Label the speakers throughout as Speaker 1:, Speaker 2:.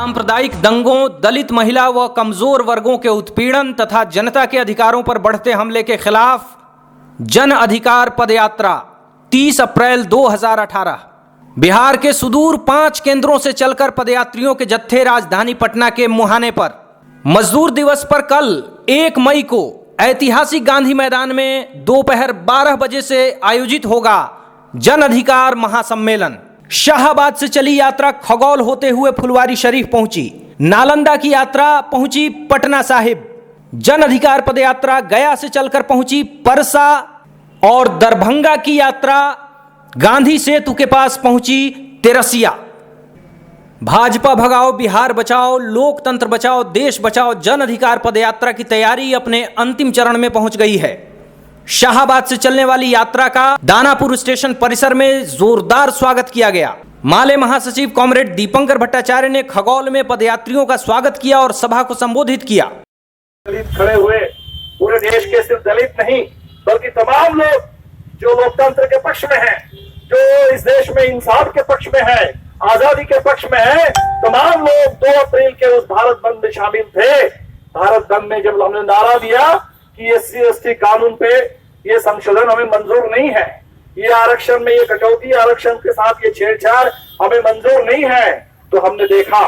Speaker 1: सांप्रदायिक दंगों, दलित महिला व कमजोर वर्गों के उत्पीड़न तथा जनता के अधिकारों पर बढ़ते हमले के खिलाफ जन अधिकार पदयात्रा 30 अप्रैल 2018। बिहार के सुदूर 5 केंद्रों से चलकर पदयात्रियों के जत्थे राजधानी पटना के मुहाने पर मजदूर दिवस पर कल 1 मई को ऐतिहासिक गांधी मैदान में दोपहर 12 बजे से आयोजित होगा जन अधिकार महासम्मेलन। शाहाबाद से चली यात्रा खगौल होते हुए फुलवारी शरीफ पहुंची, नालंदा की यात्रा पहुंची पटना साहिब, जन अधिकार पदयात्रा गया से चलकर पहुंची परसा और दरभंगा की यात्रा गांधी सेतु के पास पहुंची तेरसिया। भाजपा भगाओ, बिहार बचाओ, लोकतंत्र बचाओ, देश बचाओ जन अधिकार पदयात्रा की तैयारी अपने अंतिम चरण में पहुंच गई है। शाहाबाद से चलने वाली यात्रा का दानापुर स्टेशन परिसर में जोरदार स्वागत किया गया। माले महासचिव कॉमरेड दीपंकर भट्टाचार्य ने खगौल में पदयात्रियों का स्वागत किया और सभा को संबोधित किया।
Speaker 2: दलित खड़े हुए पूरे देश के सिर्फ दलित नहीं बल्कि तमाम लोग जो लोकतंत्र के पक्ष में हैं, जो इस देश में इंसाफ के पक्ष में है, आजादी के पक्ष में है, तमाम लोग 2 अप्रैल के उस भारत बंद में शामिल थे। भारत बंद में जब हमने नारा दिया कि SC/ST कानून पे ये संशोधन हमें मंजूर नहीं है, ये आरक्षण में ये कटौती, आरक्षण के साथ ये छेड़छाड़ हमें मंजूर नहीं है, तो हमने देखा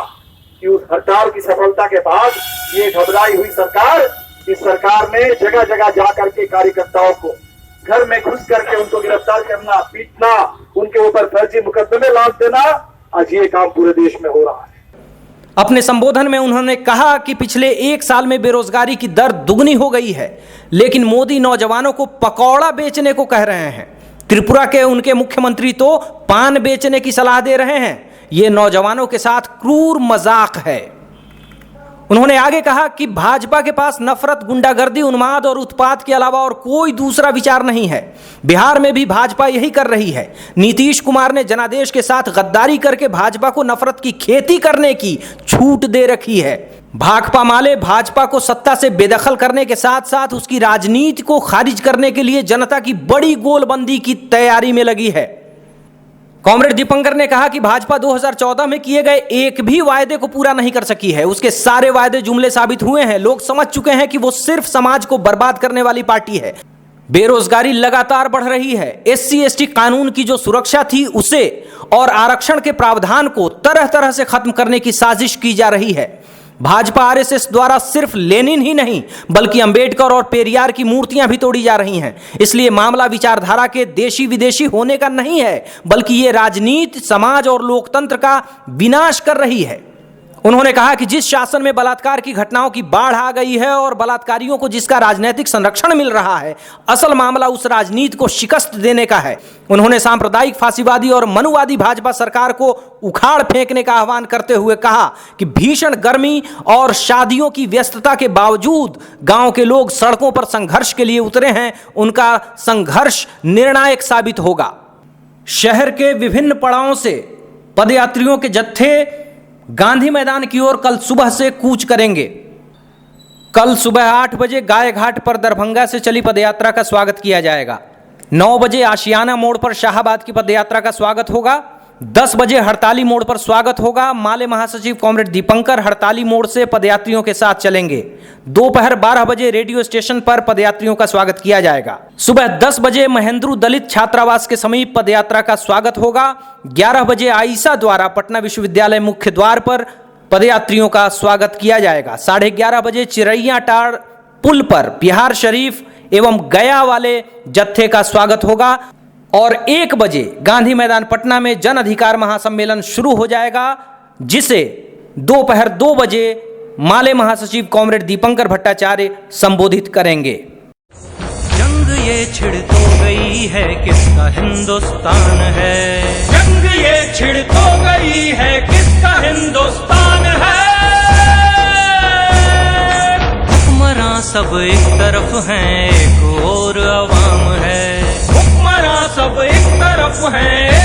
Speaker 2: कि उस हड़ताल की सफलता के बाद ये घबराई हुई सरकार, इस सरकार ने जगह जगह जाकर के कार्यकर्ताओं को घर में घुस करके उनको गिरफ्तार करना, पीटना, उनके ऊपर फर्जी मुकदमे लाद देना, आज ये काम पूरे देश में हो रहा है।
Speaker 1: अपने संबोधन में उन्होंने कहा कि पिछले 1 साल में बेरोजगारी की दर दुगनी हो गई है, लेकिन मोदी नौजवानों को पकौड़ा बेचने को कह रहे हैं। त्रिपुरा के उनके मुख्यमंत्री तो पान बेचने की सलाह दे रहे हैं। ये नौजवानों के साथ क्रूर मजाक है। उन्होंने आगे कहा कि भाजपा के पास नफरत, गुंडागर्दी, उन्माद और उत्पात के अलावा और कोई दूसरा विचार नहीं है। बिहार में भी भाजपा यही कर रही है। नीतीश कुमार ने जनादेश के साथ गद्दारी करके भाजपा को नफरत की खेती करने की छूट दे रखी है। भाकपा माले भाजपा को सत्ता से बेदखल करने के साथ साथ उसकी राजनीति को खारिज करने के लिए जनता की बड़ी गोलबंदी की तैयारी में लगी है। कॉमरेड दीपंकर ने कहा कि भाजपा 2014 में किए गए एक भी वायदे को पूरा नहीं कर सकी है। उसके सारे वायदे जुमले साबित हुए हैं। लोग समझ चुके हैं कि वो सिर्फ समाज को बर्बाद करने वाली पार्टी है। बेरोजगारी लगातार बढ़ रही है। SC/ST कानून की जो सुरक्षा थी उसे और आरक्षण के प्रावधान को तरह तरह से खत्म करने की साजिश की जा रही है। भाजपा RSS द्वारा सिर्फ लेनिन ही नहीं बल्कि अंबेडकर और पेरियार की मूर्तियां भी तोड़ी जा रही हैं। इसलिए मामला विचारधारा के देशी विदेशी होने का नहीं है, बल्कि ये राजनीति, समाज और लोकतंत्र का विनाश कर रही है। उन्होंने कहा कि जिस शासन में बलात्कार की घटनाओं की बाढ़ आ गई है और बलात्कारियों को जिसका राजनीतिक संरक्षण मिल रहा है, असल मामला उस राजनीति को शिकस्त देने का है। उन्होंने सांप्रदायिक, फांसीवादी और मनुवादी भाजपा सरकार को उखाड़ फेंकने का आह्वान करते हुए कहा कि भीषण गर्मी और शादियों की व्यस्तता के बावजूद गांव के लोग सड़कों पर संघर्ष के लिए उतरे हैं। उनका संघर्ष निर्णायक साबित होगा। शहर के विभिन्न पड़ावों से पदयात्रियों के जत्थे गांधी मैदान की ओर कल सुबह से कूच करेंगे। कल सुबह 8 बजे गाय घाट पर दरभंगा से चली पदयात्रा का स्वागत किया जाएगा। 9 बजे आशियाना मोड़ पर शाहाबाद की पदयात्रा का स्वागत होगा। 10 बजे हड़ताली मोड़ पर स्वागत होगा। माले महासचिव कॉमरेड दीपंकर हड़ताली मोड़ से पदयात्रियों के साथ चलेंगे। दोपहर 12 बजे रेडियो स्टेशन पर पदयात्रियों का स्वागत किया जाएगा। सुबह 10 बजे महेंद्रू दलित छात्रावास के समीप पदयात्रा का स्वागत होगा। 11 बजे आईसा द्वारा पटना विश्वविद्यालय मुख्य द्वार पर पदयात्रियों का स्वागत किया जाएगा। 11:30 बजे चिरैया टार पुल पर बिहार शरीफ एवं गया वाले जत्थे का स्वागत होगा और 1 बजे गांधी मैदान पटना में जन अधिकार महासम्मेलन शुरू हो जाएगा, जिसे दोपहर 2 बजे माले महासचिव कॉमरेड दीपंकर भट्टाचार्य संबोधित करेंगे।
Speaker 3: जंग ये छिड़ तो गई है, किसका हिंदुस्तान है? जंग ये छिड़ तो गई है, किसका हिंदुस्तान है? हुक्मरां सब एक तरफ हैं, एक और अवाम है। हुक्मरां सब एक तरफ हैं,